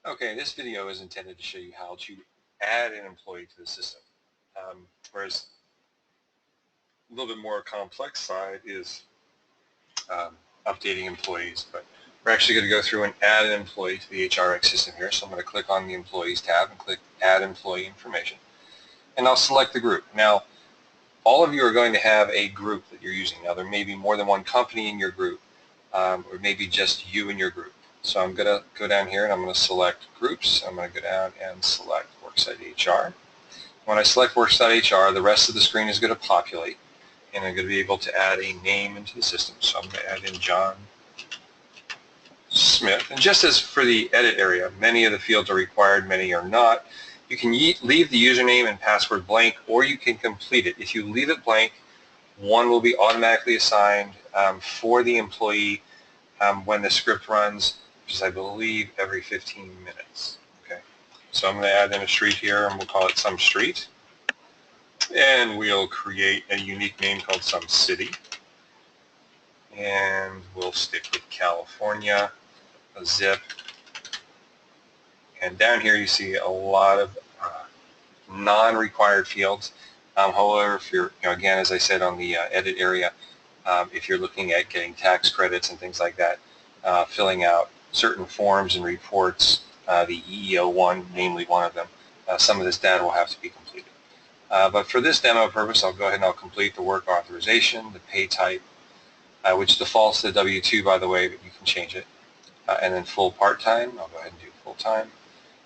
Okay, this video is intended to show you how to add an employee to the system. Whereas a little bit more complex side is um, updating employees, but we're actually going to go through and add an employee to the HRX system here. So I'm going to click on the Employees tab and click Add Employee Information, and I'll select the group. Now, all of you are going to have a group that you're using. Now, there may be more than one company in your group, or maybe just you and your group. So I'm going to go down here and I'm going to select groups. I'm going to go down and select Worksite HR. When I select Worksite HR, the rest of the screen is going to populate, and I'm going to be able to add a name into the system. So I'm going to add in John Smith. And just as for the edit area, many of the fields are required, many are not. You can leave the username and password blank, or you can complete it. If you leave it blank, one will be automatically assigned for the employee when the script runs, which is, I believe, every 15 minutes. Okay, so I'm going to add in a street here, and we'll call it some street. And we'll create a unique name called some city. And we'll stick with California, a zip. And down here you see a lot of non-required fields. However, if you're, again, as I said on the edit area, if you're looking at getting tax credits and things like that, filling out certain forms and reports, the EEO1, namely one of them, some of this data will have to be completed. But for this demo purpose, I'll go ahead and I'll complete the work authorization, the pay type, which defaults to W-2, by the way, but you can change it, and then full part-time. I'll go ahead and do full-time.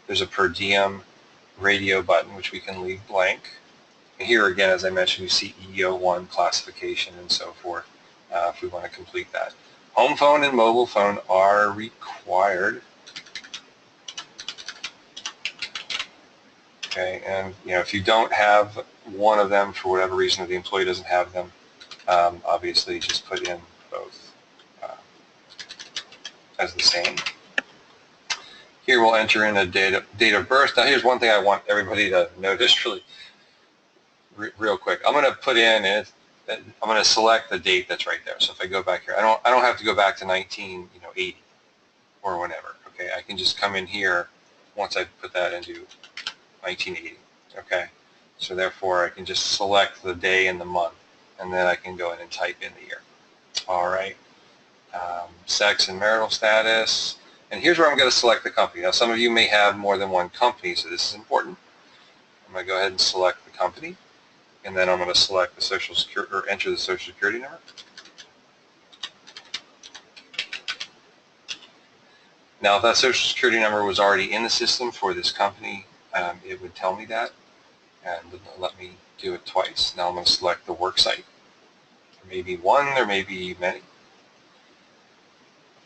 There's a per diem radio button, which we can leave blank. Here again, as I mentioned, you see EEO1 classification and so forth if we want to complete that. Home phone and mobile phone are required. Okay, and if you don't have one of them for whatever reason, or the employee doesn't have them, obviously just put in both as the same. Here we'll enter in a date of birth. Now here's one thing I want everybody to notice real quick. I'm going to put in, and I'm going to select the date that's right there. So if I go back here, I don't have to go back to 1980 or whenever. Okay, I can just come in here once I put that into 1980. Okay, so therefore I can just select the day and the month, and then I can go in and type in the year. All right, sex and marital status. And here's where I'm going to select the company. Now, some of you may have more than one company, so this is important. I'm going to go ahead and select the company, and then I'm going to select the Social Security, or enter the Social Security number. Now, if that Social Security number was already in the system for this company, it would tell me that, and wouldn't let me do it twice. Now I'm going to select the work site. There may be one, there may be many.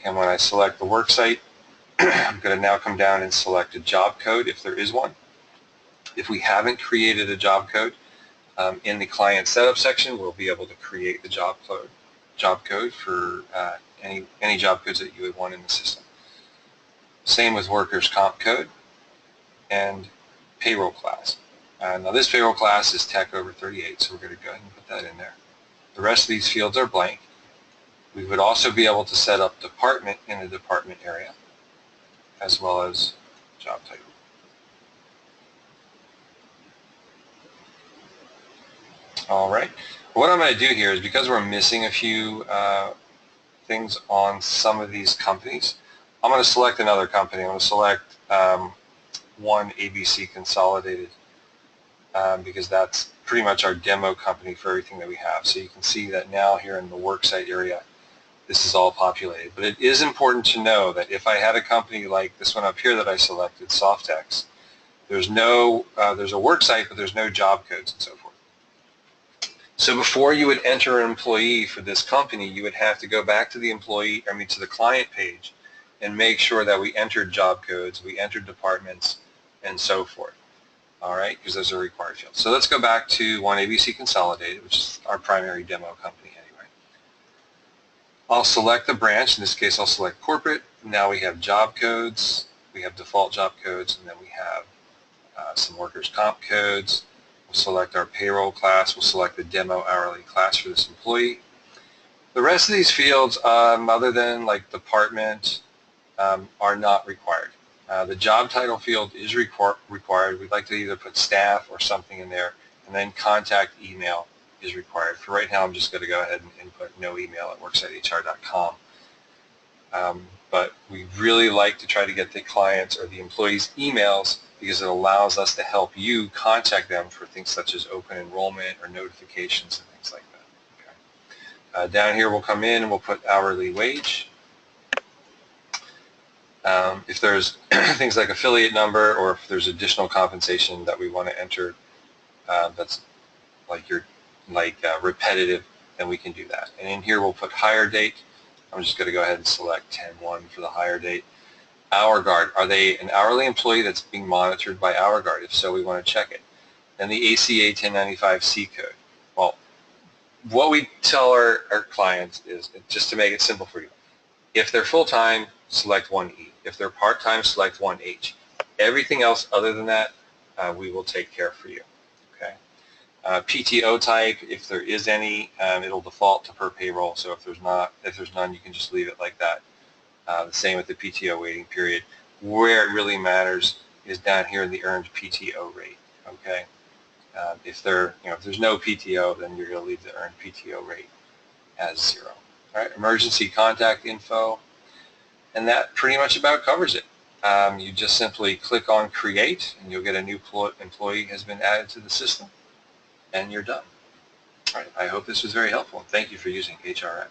And when I select the work site, I'm going to now come down and select a job code if there is one. If we haven't created a job code, in the client setup section, we'll be able to create the job code for any job codes that you would want in the system. Same with workers' comp code and payroll class. Now this payroll class is Tech over 38, so we're going to go ahead and put that in there. The rest of these fields are blank. We would also be able to set up department in the department area, as well as job title. All right. What I'm going to do here is, because we're missing a few things on some of these companies, I'm going to select another company. I'm going to select one ABC Consolidated because that's pretty much our demo company for everything that we have. So you can see that now here in the worksite area, this is all populated. But it is important to know that if I had a company like this one up here that I selected, Softex, there's a worksite, but there's no job codes and so forth. So before you would enter an employee for this company, you would have to go back to to the client page and make sure that we entered job codes, we entered departments, and so forth. All right, because those are required fields. So let's go back to one ABC Consolidated, which is our primary demo company anyway. I'll select the branch. In this case, I'll select corporate. Now we have job codes, we have default job codes, and then we have some workers' comp codes. We'll select our payroll class. We'll select the demo hourly class for this employee. The rest of these fields, other than like department, are not required. The job title field is required. We'd like to either put staff or something in there, and then contact email is required. For right now, I'm just going to go ahead and input no email at worksitehr.com. But we really like to try to get the clients or the employees' emails because it allows us to help you contact them for things such as open enrollment or notifications and things like that. Okay. Down here we'll come in and we'll put hourly wage. If there's things like affiliate number or if there's additional compensation that we want to enter that's repetitive, then we can do that. And in here we'll put hire date. I'm just going to go ahead and select 10-1 for the hire date. Hour Guard, are they an hourly employee that's being monitored by Hour Guard? If so, we want to check it. Then the ACA 1095C code. Well, what we tell our clients is, just to make it simple for you, if they're full-time, select 1E. If they're part-time, select 1H. Everything else other than that, we will take care for you. Okay. PTO type, if there is any, it'll default to per payroll. So if there's none, you can just leave it like that. The same with the PTO waiting period. Where it really matters is down here in the earned PTO rate. Okay. If there's no PTO, then you're going to leave the earned PTO rate as 0. All right. Emergency contact info, and that pretty much about covers it. You just simply click on create, and you'll get a new employee has been added to the system, and you're done. All right. I hope this was very helpful, and thank you for using HRX.